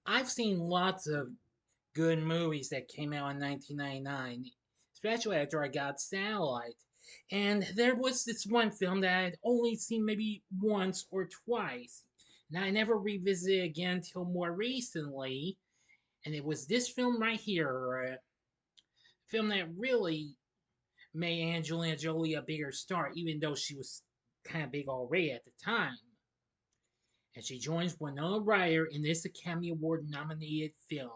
I've seen lots of good movies that came out in 1999, especially after I got Satellite. And there was this one film that I'd only seen maybe once or twice, and I never revisited again until more recently. And it was this film right here, a film that really made Angelina Jolie a bigger star, even though she was kind of big already at the time. And she joins Winona Ryder in this Academy Award nominated film.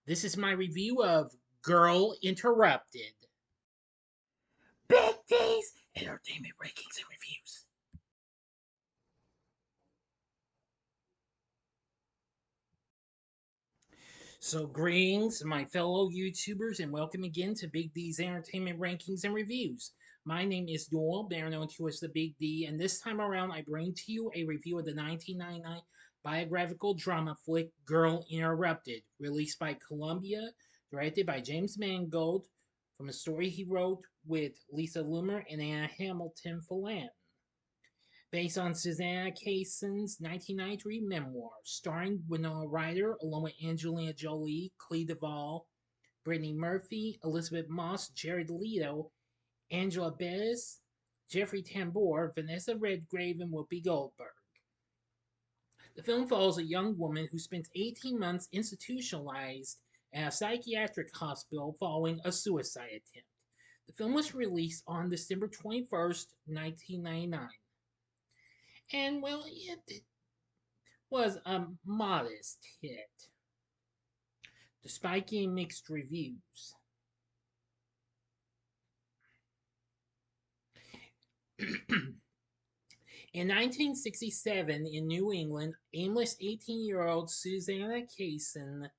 This is my review of Girl Interrupted. Big D's Entertainment Rankings and Reviews. So, greetings, my fellow YouTubers, and welcome again to Big D's Entertainment Rankings and Reviews. My name is Doyle, better known to as the Big D, and this time around I bring to you a review of the 1999 biographical drama flick Girl Interrupted, released by Columbia, directed by James Mangold, from a story he wrote with Lisa Loomer and Anna Hamilton Phelan. Based on Susanna Kayson's 1993 memoir, starring Winona Ryder along with Angelina Jolie, Clea DuVall, Brittany Murphy, Elizabeth Moss, Jared Leto, Angela Bettis, Jeffrey Tambor, Vanessa Redgrave, and Whoopi Goldberg. The film follows a young woman who spends 18 months institutionalized at a psychiatric hospital following a suicide attempt. The film was released on December 21st, 1999. And well, it was a modest hit, despite getting mixed reviews. In 1967, in New England, aimless 18-year-old Susanna Kaysen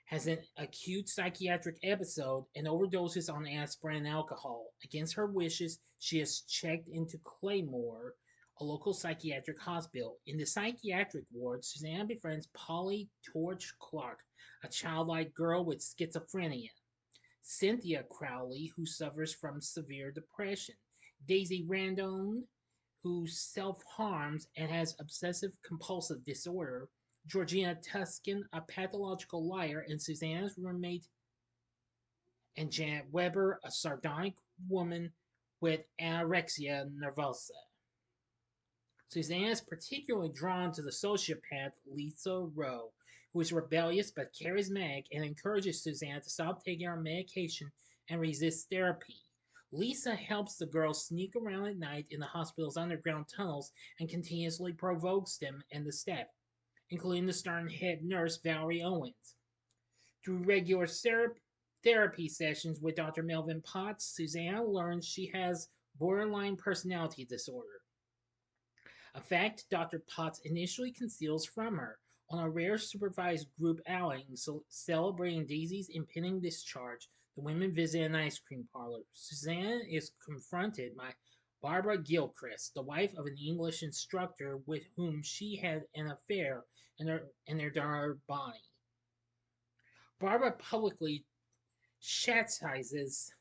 has an acute psychiatric episode and overdoses on aspirin and alcohol. Against her wishes, she is checked into Claymore, a local psychiatric hospital. In the psychiatric ward, Susanna befriends Polly Torch Clark, a childlike girl with schizophrenia, Cynthia Crowley, who suffers from severe depression, Daisy Randone, who self harms and has obsessive compulsive disorder, Georgina Tuscan, a pathological liar, and Susanna's roommate, and Janet Weber, a sardonic woman with anorexia nervosa. Susanna is particularly drawn to the sociopath Lisa Rowe, who is rebellious but charismatic and encourages Susanna to stop taking her medication and resist therapy. Lisa helps the girls sneak around at night in the hospital's underground tunnels and continuously provokes them and the staff, including the stern head nurse Valerie Owens. Through regular therapy sessions with Dr. Melvin Potts, Susanna learns she has borderline personality disorder, a fact Dr. Potts initially conceals from her. On a rare supervised group outing celebrating Daisy's impending discharge, the women visit an ice cream parlor. Susanna is confronted by Barbara Gilchrist, the wife of an English instructor with whom she had an affair, and their daughter Bonnie. Barbara publicly chastises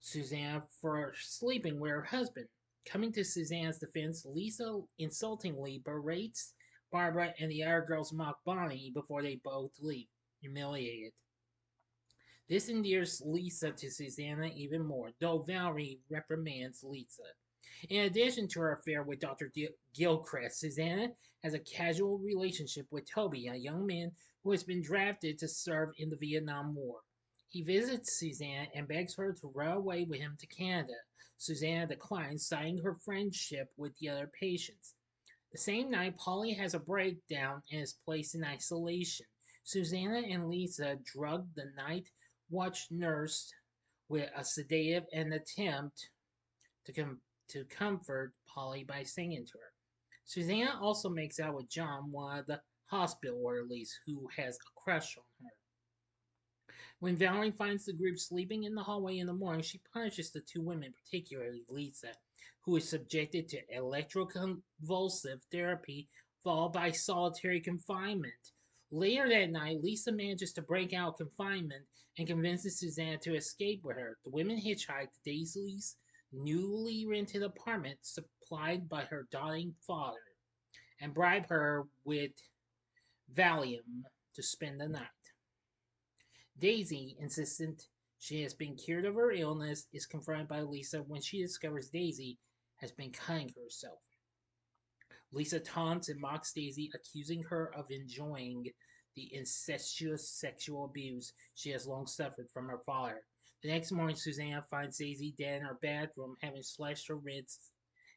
Susanna for sleeping with her husband. Coming to Susanna's defense, Lisa insultingly berates Barbara, and the other girls mock Bonnie before they both leave, humiliated. This endears Lisa to Susanna even more, though Valerie reprimands Lisa. In addition to her affair with Dr. Gilchrist, Susanna has a casual relationship with Toby, a young man who has been drafted to serve in the Vietnam War. He visits Susanna and begs her to run away with him to Canada. Susanna declines, citing her friendship with the other patients. The same night, Polly has a breakdown and is placed in isolation. Susanna and Lisa drug the night watch nurse with a sedative and attempt to, to comfort Polly by singing to her. Susanna also makes out with John, one of the hospital orderlies, who has a crush on her. When Valerie finds the group sleeping in the hallway in the morning, she punishes the two women, particularly Lisa, who is subjected to electroconvulsive therapy followed by solitary confinement. Later that night, Lisa manages to break out of confinement and convinces Susanna to escape with her. The women hitchhike to Daisy's newly rented apartment supplied by her dying father and bribe her with Valium to spend the night. Daisy, insistent she has been cured of her illness, is confronted by Lisa when she discovers Daisy has been cutting herself. Lisa taunts and mocks Daisy, accusing her of enjoying the incestuous sexual abuse she has long suffered from her father. The next morning, Susanna finds Daisy dead in her bathroom, having slashed her wrists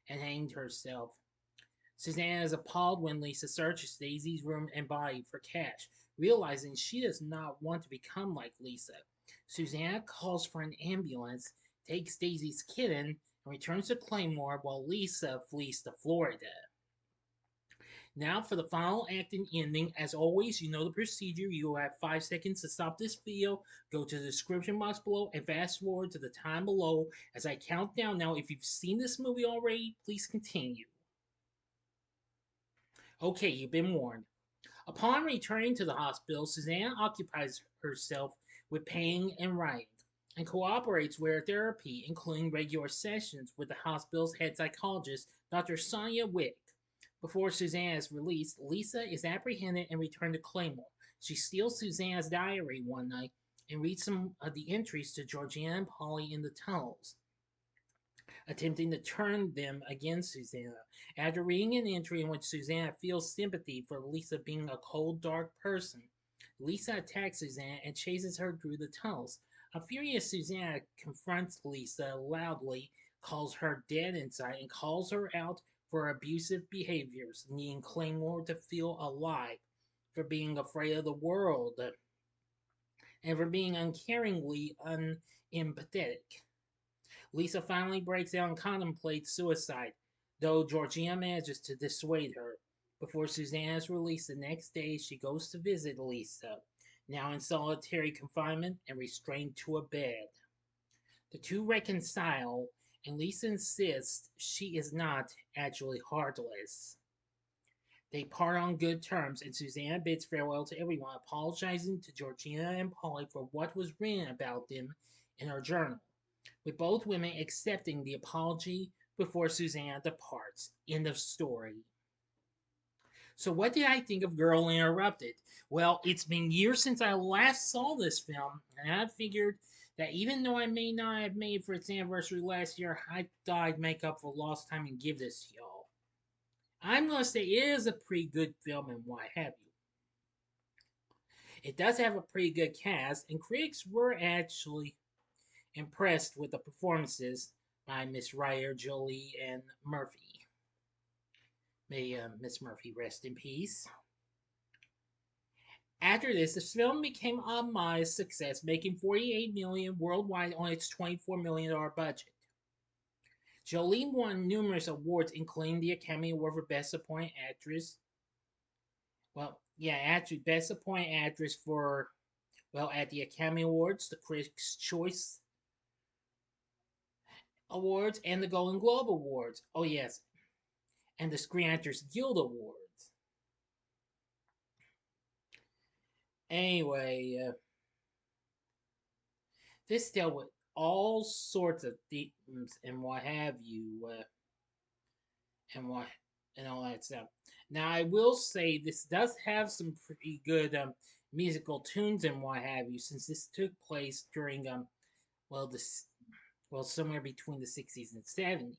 and hanged herself. Susanna is appalled when Lisa searches Daisy's room and body for cash, realizing she does not want to become like Lisa. Susanna calls for an ambulance, takes Daisy's kitten, and returns to Claymore while Lisa flees to Florida. Now for the final act and ending. As always, you know the procedure. You will have 5 seconds to stop this video. Go to the description box below and fast forward to the time below as I count down. Now, if you've seen this movie already, please continue. Okay, you've been warned. Upon returning to the hospital, Susanna occupies herself with painting and writing and cooperates with her therapy, including regular sessions with the hospital's head psychologist, Dr. Sonia Wick. Before Susanna is released, Lisa is apprehended and returned to Claymore. She steals Susanna's diary one night and reads some of the entries to Georgina and Polly in the tunnels, attempting to turn them against Susanna. After reading an entry in which Susanna feels sympathy for Lisa being a cold, dark person, Lisa attacks Susanna and chases her through the tunnels. A furious Susanna confronts Lisa loudly, calls her dead inside, and calls her out for abusive behaviors, needing Claymore to feel alive, for being afraid of the world, and for being uncaringly unempathetic. Lisa finally breaks down and contemplates suicide, though Georgina manages to dissuade her. Before Susanna is released the next day, she goes to visit Lisa, now in solitary confinement and restrained to a bed. The two reconcile, and Lisa insists she is not actually heartless. They part on good terms, and Susanna bids farewell to everyone, apologizing to Georgina and Polly for what was written about them in her journal, with both women accepting the apology before Susanna departs. End of story. So, what did I think of Girl Interrupted? Well, it's been years since I last saw this film, and I figured that even though I may not have made it for its anniversary last year, I thought I'd make up for lost time and give this to y'all. I'm gonna say it is a pretty good film and what have you. It does have a pretty good cast, and critics were actually impressed with the performances by Miss Ryder, Jolie, and Murphy. May Miss Murphy rest in peace. After this, the film became a modest success, making $48 million worldwide on its $24 million budget. Jolie won numerous awards, including the Academy Award for Best Supporting Actress. Well, yeah, actually, Best Supporting Actress for, well, at the Academy Awards, the Critics' Choice Awards, and the Golden Globe Awards. Oh, yes, and the Screen Actors Guild Awards. Anyway, this dealt with all sorts of themes and what have you, and what and all that stuff. Now, I will say this does have some pretty good musical tunes and what have you, since this took place during well this well somewhere between the 60s and 70s.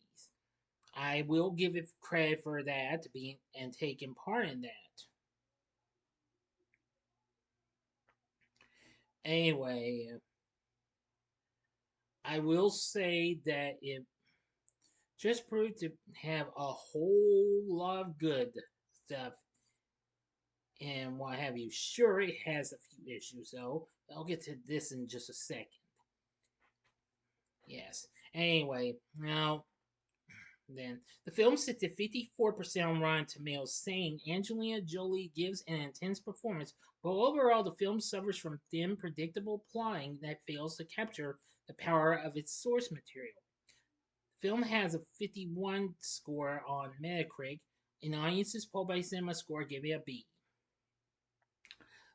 I will give it credit for that, being and taking part in that. Anyway, I will say that it just proved to have a whole lot of good stuff and what have you. Sure, it has a few issues, though. I'll get to this in just a second. Yes. Anyway, now then, the film sits at 54% on Rotten Tomatoes, saying Angelina Jolie gives an intense performance, but overall the film suffers from thin, predictable plotting that fails to capture the power of its source material. The film has a 51 score on Metacritic, and audiences polled by Cinema Score gave it a B.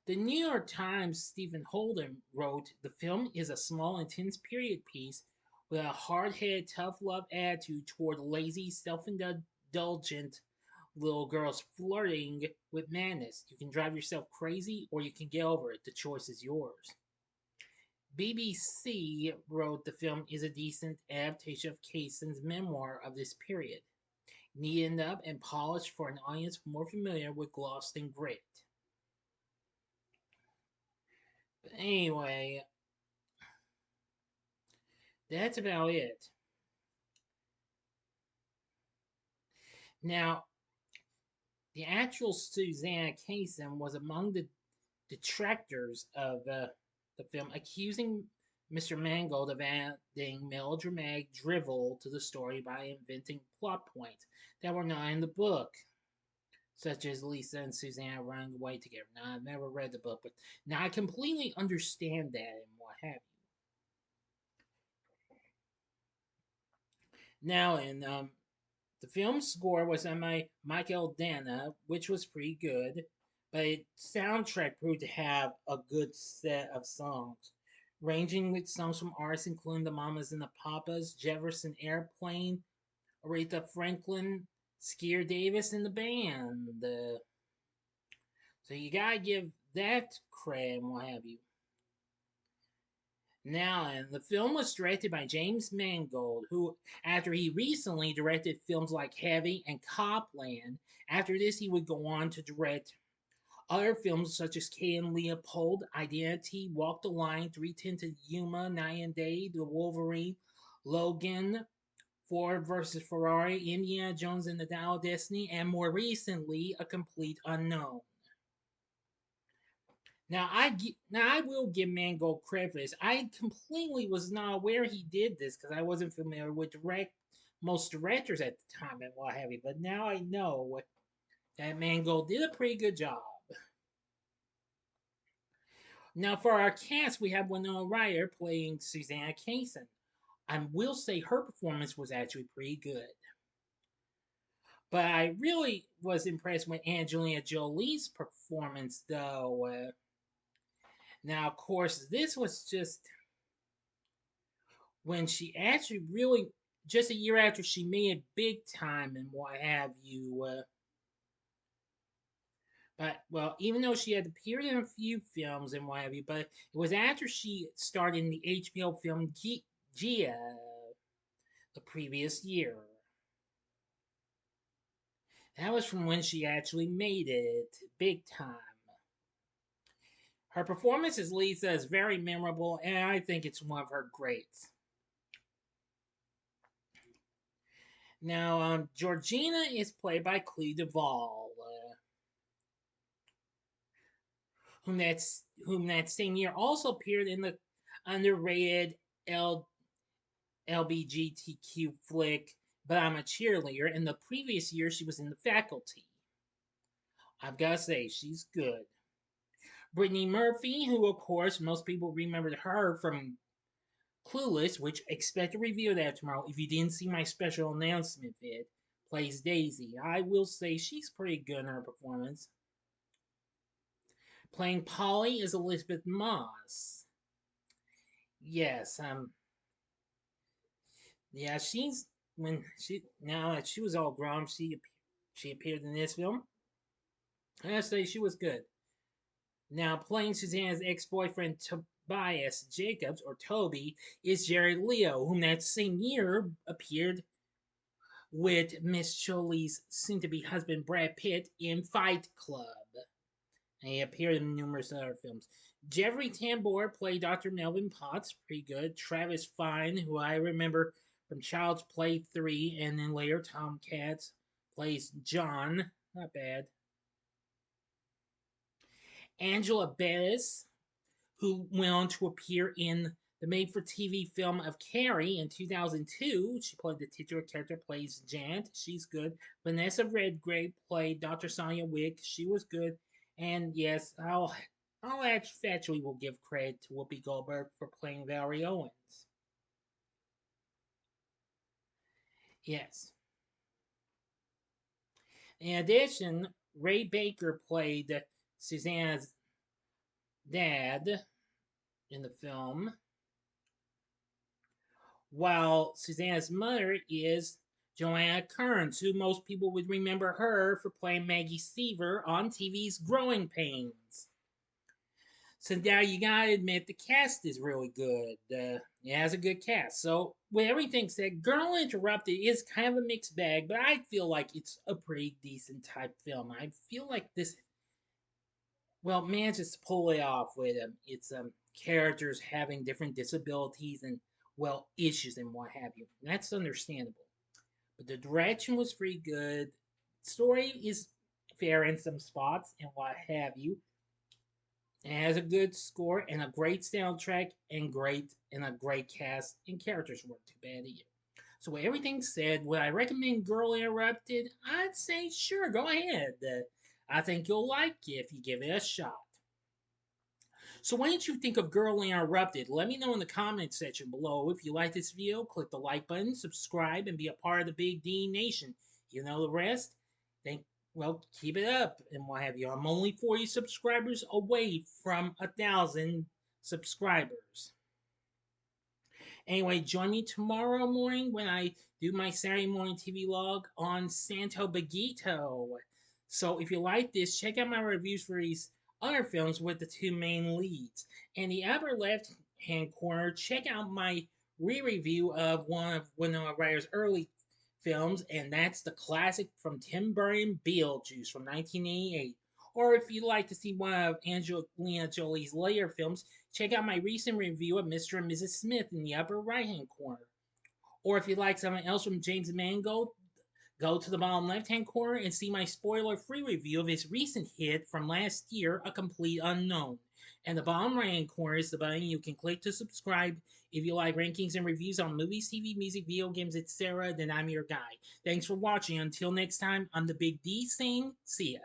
The New York Times' Stephen Holden wrote, "The film is a small, intense period piece with a hard-headed, tough-love attitude toward lazy, self-indulgent little girls flirting with madness. You can drive yourself crazy or you can get over it. The choice is yours. BBC wrote the film is a decent adaptation of Casson's memoir of this period, neatened up and polished for an audience more familiar with gloss than grit. But anyway, that's about it. Now, the actual Susanna Kaysen was among the detractors of the film, accusing Mr. Mangold of adding melodramatic drivel to the story by inventing plot points that were not in the book, such as Lisa and Susanna running away together. Now, I've never read the book, but now I completely understand that and what have you. Now, in the film score was by Michael Dana, which was pretty good, but its soundtrack proved to have a good set of songs, ranging with songs from artists including the Mamas and the Papas, Jefferson Airplane, Aretha Franklin, Skeer Davis, and the band. So you gotta give that credit and what have you. Now, and the film was directed by James Mangold, who, after he recently directed films like Heavy and Copland, after this he would go on to direct other films such as Kay and Leopold, Identity, Walk the Line, 310 to Yuma, Night and Day, The Wolverine, Logan, Ford versus Ferrari, Indiana Jones and the Dial of Destiny, and more recently, A Complete Unknown. Now I will give Mangold credit for this. I completely was not aware he did this because I wasn't familiar with most directors at the time and what have you. But now I know that Mangold did a pretty good job. Now for our cast, we have Winona Ryder playing Susanna Kaysen. I will say her performance was actually pretty good. But I really was impressed with Angelina Jolie's performance, though. Now, of course, this was just when she actually really, just a year after she made it big time and what have you. But, well, even though she had appeared in a few films and what have you, but it was after she starred in the HBO film Gia the previous year. That was from when she actually made it big time. Her performance as Lisa is very memorable, and I think it's one of her greats. Now, Georgina is played by Clea DuVall, whom that same year also appeared in the underrated LBGTQ flick But I'm a Cheerleader. In the previous year, she was in The Faculty. I've got to say, she's good. Brittany Murphy, who of course most people remembered her from Clueless, which expect a review of that tomorrow. If you didn't see my special announcement vid, plays Daisy. I will say she's pretty good in her performance. Playing Polly is Elizabeth Moss. Yes, yeah, she's when she now that she was all grown, she appeared in this film. I gotta say she was good. Now playing Susanna's ex-boyfriend Tobias Jacobs or Toby is Jared Leto, whom that same year appeared with Miss Jolie's soon-to-be husband Brad Pitt in Fight Club. And he appeared in numerous other films. Jeffrey Tambor played Dr. Melvin Potts, pretty good. Travis Fine, who I remember from Child's Play 3 and then later Tomcats, plays John, not bad. Angela Bettis, who went on to appear in the made-for-TV film of Carrie in 2002. She played the titular character, plays Janet. She's good. Vanessa Redgrave played Dr. Sonia Wick. She was good. And yes, I'll actually will give credit to Whoopi Goldberg for playing Valerie Owens. Yes. In addition, Ray Baker played Susanna's dad in the film, while Susanna's mother is Joanna Kearns, who most people would remember her for playing Maggie Seaver on TV's Growing Pains. So now you gotta admit the cast is really good. It has a good cast. So with everything said, Girl Interrupted is kind of a mixed bag, but I feel like it's a pretty decent type film. I feel like this, well, manages to pull it off with its characters having different disabilities and well issues and what have you. And that's understandable. But the direction was pretty good. Story is fair in some spots and what have you. It has a good score and a great soundtrack and a great cast and characters weren't too bad either. So with everything said, would I recommend Girl Interrupted? I'd say sure, go ahead. I think you'll like it if you give it a shot. So what did you think of Girl Interrupted? Let me know in the comment section below. If you like this video, click the like button, subscribe, and be a part of the Big D Nation. You know the rest? Thank well, keep it up and what have you. I'm only 40 subscribers away from 1,000 subscribers. Anyway, join me tomorrow morning when I do my Saturday morning TV log on Santo Bagito. So if you like this, check out my reviews for these other films with the two main leads. In the upper left hand corner, check out my re-review of one of Winona Ryder's early films, and that's the classic from Tim Burton, Beetlejuice from 1988. Or if you'd like to see one of Angelina Jolie's later films, check out my recent review of Mr. and Mrs. Smith in the upper right hand corner. Or if you'd like something else from James Mangold, go to the bottom left hand corner and see my spoiler free review of his recent hit from last year, A Complete Unknown. And the bottom right hand corner is the button you can click to subscribe. If you like rankings and reviews on movies, TV, music, video games, etc., then I'm your guy. Thanks for watching. Until next time, I'm the Big D saying, see ya.